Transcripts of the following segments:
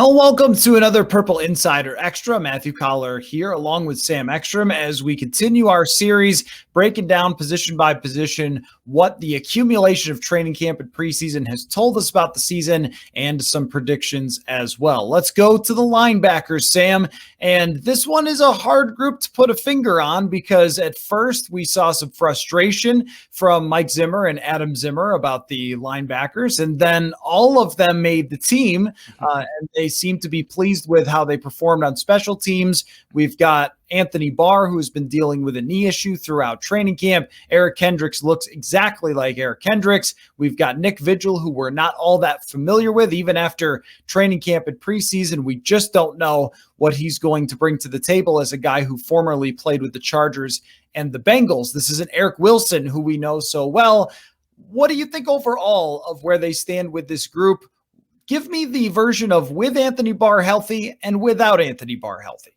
Hello, welcome to another Purple Insider Extra. Matthew Coller here, along with Sam Ekstrom, as we continue our series breaking down position by position what the accumulation of training camp and preseason has told us about the season and some predictions as well. Let's go to the linebackers, Sam. And this one is a hard group to put a finger on because at first we saw some frustration from Mike Zimmer and Adam Zimmer about the linebackers, and then all of them made the team, and they seem to be pleased with how they performed on special teams. We've got Anthony Barr, who's been dealing with a knee issue throughout training camp. Eric Kendricks looks exactly like Eric Kendricks. We've got Nick Vigil, who we're not all that familiar with, even after training camp and preseason. We just don't know what he's going to bring to the table as a guy who formerly played with the Chargers and the Bengals. This is an Eric Wilson, who we know so well. What do you think overall of where they stand with this group? Give me the version of with Anthony Barr healthy and without Anthony Barr healthy.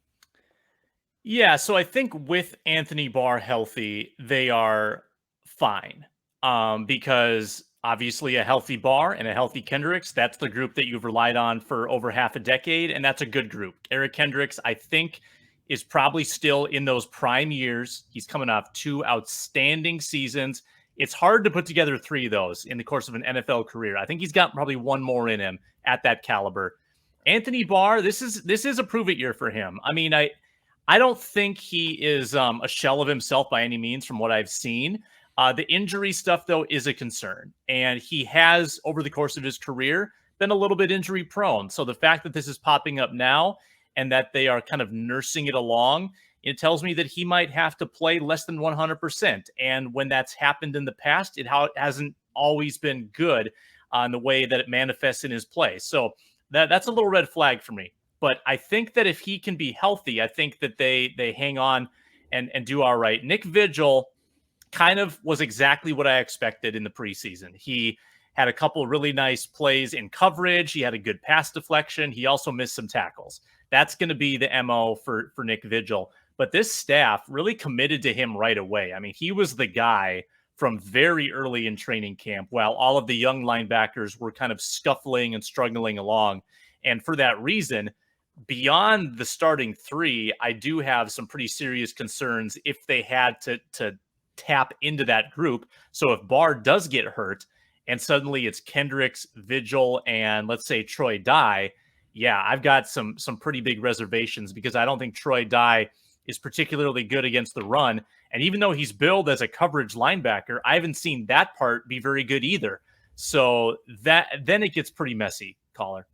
Yeah, so I think with Anthony Barr healthy, they are fine because obviously a healthy Barr and a healthy Kendricks, that's the group that you've relied on for over half a decade, and that's a good group. Eric Kendricks, I think, is probably still in those prime years. He's coming off 2 outstanding seasons. It's hard to put together 3 of those in the course of an NFL career. I think he's got probably 1 more in him at that caliber. Anthony Barr, this is a prove-it year for him. I mean, I don't think he is a shell of himself by any means from what I've seen. The injury stuff, though, is a concern. And he has, over the course of his career, been a little bit injury prone. So the fact that this is popping up now and that they are kind of nursing it along, it tells me that he might have to play less than 100%. And when that's happened in the past, it hasn't always been good on the way that it manifests in his play. So that's a little red flag for me. But I think that if he can be healthy, I think that they hang on and do all right. Nick Vigil kind of was exactly what I expected in the preseason. He had a couple of really nice plays in coverage. He had a good pass deflection. He also missed some tackles. That's going to be the MO for Nick Vigil. But this staff really committed to him right away. I mean, he was the guy from very early in training camp while all of the young linebackers were kind of scuffling and struggling along. And for that reason, beyond the starting 3, I do have some pretty serious concerns if they had to tap into that group. So if Barr does get hurt and suddenly it's Kendricks, Vigil, and let's say Troy Dye, yeah, I've got some pretty big reservations because I don't think Troy Dye is particularly good against the run. And even though he's billed as a coverage linebacker, I haven't seen that part be very good either. So then it gets pretty messy, Caller.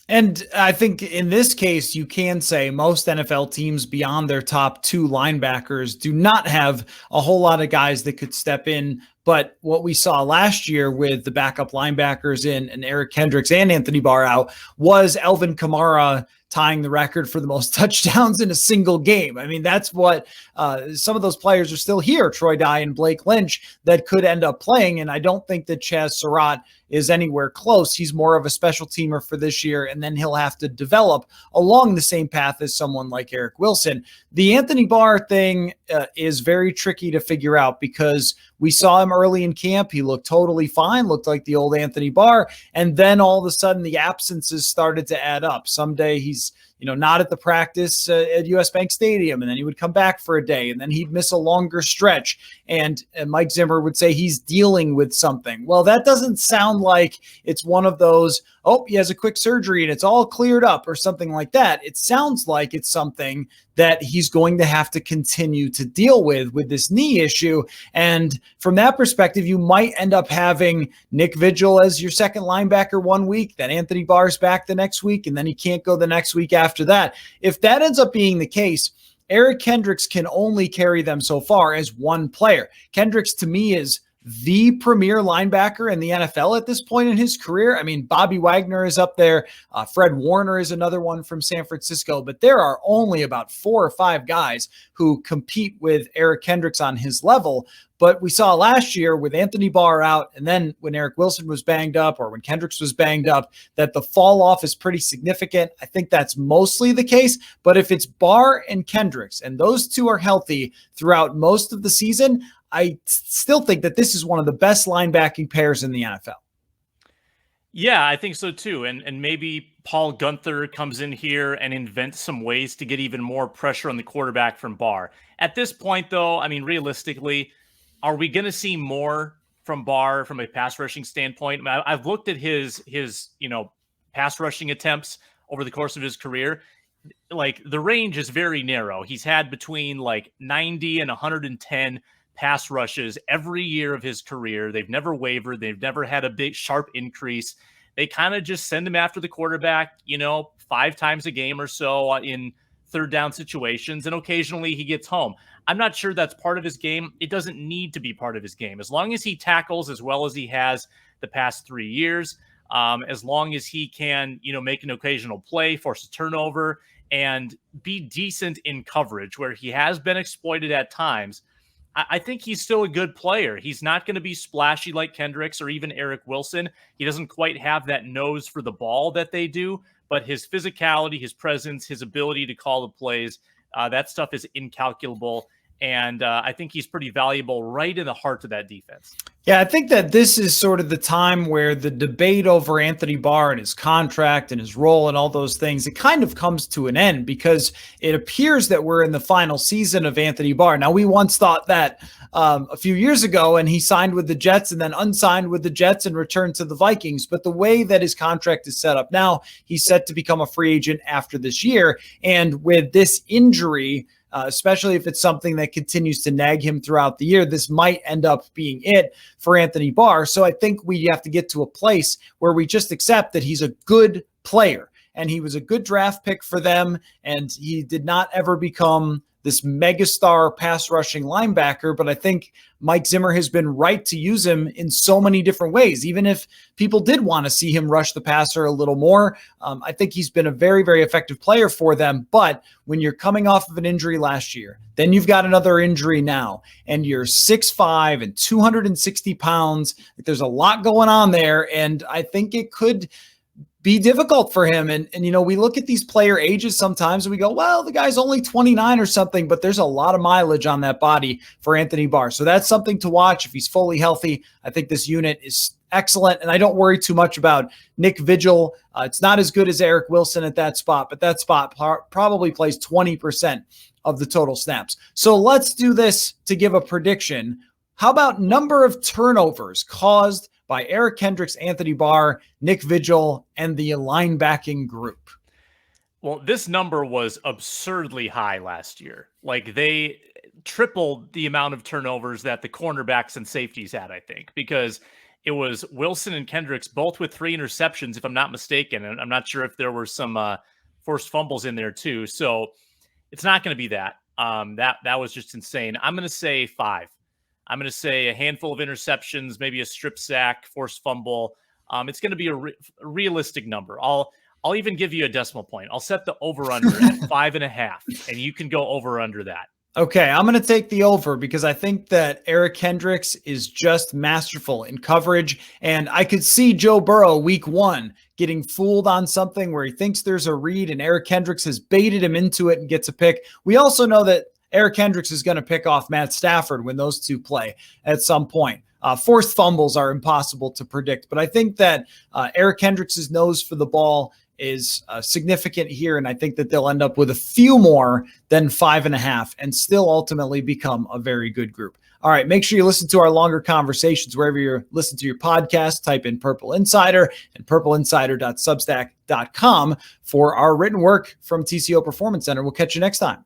And I think in this case, you can say most NFL teams beyond their top 2 linebackers do not have a whole lot of guys that could step in. But what we saw last year with the backup linebackers in and Eric Kendricks and Anthony Barr out was Alvin Kamara tying the record for the most touchdowns in a single game. I mean, that's what some of those players are still here, Troy Dye and Blake Lynch, that could end up playing. And I don't think that Chaz Surratt is anywhere close. He's more of a special teamer for this year, and then he'll have to develop along the same path as someone like Eric Wilson. The Anthony Barr thing is very tricky to figure out because we saw him early in camp. He looked totally fine, looked like the old Anthony Barr. And then all of a sudden the absences started to add up. Someday he's not at the practice at US Bank Stadium, and then he would come back for a day, and then he'd miss a longer stretch. And Mike Zimmer would say he's dealing with something. Well, that doesn't sound like it's one of those, oh, he has a quick surgery and it's all cleared up or something like that. It sounds like it's something that he's going to have to continue to deal with this knee issue. And from that perspective, you might end up having Nick Vigil as your second linebacker 1 week, then Anthony Barr's back the next week, and then he can't go the next week after that. If that ends up being the case, Eric Kendricks can only carry them so far as one player. Kendricks, to me, is the premier linebacker in the NFL at this point in his career. I mean, Bobby Wagner is up there. Fred Warner is another one from San Francisco, but there are only about 4 or 5 guys who compete with Eric Kendricks on his level. But we saw last year with Anthony Barr out, and then when Eric Wilson was banged up or when Kendricks was banged up, that the fall off is pretty significant. I think that's mostly the case. But if it's Barr and Kendricks, and those 2 are healthy throughout most of the season, I still think that this is one of the best linebacking pairs in the NFL. Yeah, I think so too. And maybe Paul Gunther comes in here and invents some ways to get even more pressure on the quarterback from Barr. At this point, though, I mean, realistically, are we going to see more from Barr from a pass rushing standpoint? I mean, I've looked at his pass rushing attempts over the course of his career. Like the range is very narrow. He's had between like 90 and 110 pass rushes every year of his career. They've never wavered. They've never had a big sharp increase. They kind of just send him after the quarterback, 5 times a game or so in third down situations. And occasionally he gets home. I'm not sure that's part of his game. It doesn't need to be part of his game. As long as he tackles as well as he has the past 3 years, as long as he can, make an occasional play, force a turnover, and be decent in coverage where he has been exploited at times, I think he's still a good player. He's not going to be splashy like Kendricks or even Eric Wilson. He doesn't quite have that nose for the ball that they do, but his physicality, his presence, his ability to call the plays, that stuff is incalculable. And I think he's pretty valuable right in the heart of that defense. Yeah, I think that this is sort of the time where the debate over Anthony Barr and his contract and his role and all those things, it kind of comes to an end because it appears that we're in the final season of Anthony Barr. Now, we once thought that a few years ago, and he signed with the Jets and then unsigned with the Jets and returned to the Vikings. But the way that his contract is set up now, he's set to become a free agent after this year. And with this injury, especially if it's something that continues to nag him throughout the year, this might end up being it for Anthony Barr. So I think we have to get to a place where we just accept that he's a good player and he was a good draft pick for them. And he did not ever become this megastar pass rushing linebacker, but I think Mike Zimmer has been right to use him in so many different ways. Even if people did want to see him rush the passer a little more, I think he's been a very, very effective player for them. But when you're coming off of an injury last year, then you've got another injury now, and you're 6'5" and 260 pounds. There's a lot going on there, and I think it could be difficult for him. And we look at these player ages sometimes and we go, well, the guy's only 29 or something, but there's a lot of mileage on that body for Anthony Barr. So that's something to watch. If he's fully healthy, I think this unit is excellent. And I don't worry too much about Nick Vigil. It's not as good as Eric Wilson at that spot, but that spot probably plays 20% of the total snaps. So let's do this to give a prediction. How about number of turnovers caused by Eric Kendricks, Anthony Barr, Nick Vigil, and the linebacking group? Well, this number was absurdly high last year. Like they tripled the amount of turnovers that the cornerbacks and safeties had, I think, because it was Wilson and Kendricks both with 3 interceptions, if I'm not mistaken. And I'm not sure if there were some forced fumbles in there too. So it's not going to be that. That was just insane. I'm going to say 5. I'm going to say a handful of interceptions, maybe a strip sack, forced fumble. It's going to be a realistic number. I'll even give you a decimal point. I'll set the over-under at 5.5, and you can go over-under that. Okay, I'm going to take the over because I think that Eric Kendricks is just masterful in coverage. And I could see Joe Burrow week 1 getting fooled on something where he thinks there's a read and Eric Kendricks has baited him into it and gets a pick. We also know that Eric Kendricks is going to pick off Matt Stafford when those two play at some point. Forced fumbles are impossible to predict, but I think that Eric Kendricks' nose for the ball is significant here, and I think that they'll end up with a few more than 5.5 and still ultimately become a very good group. All right, make sure you listen to our longer conversations wherever you're listening to your podcast. Type in Purple Insider and purpleinsider.substack.com for our written work from TCO Performance Center. We'll catch you next time.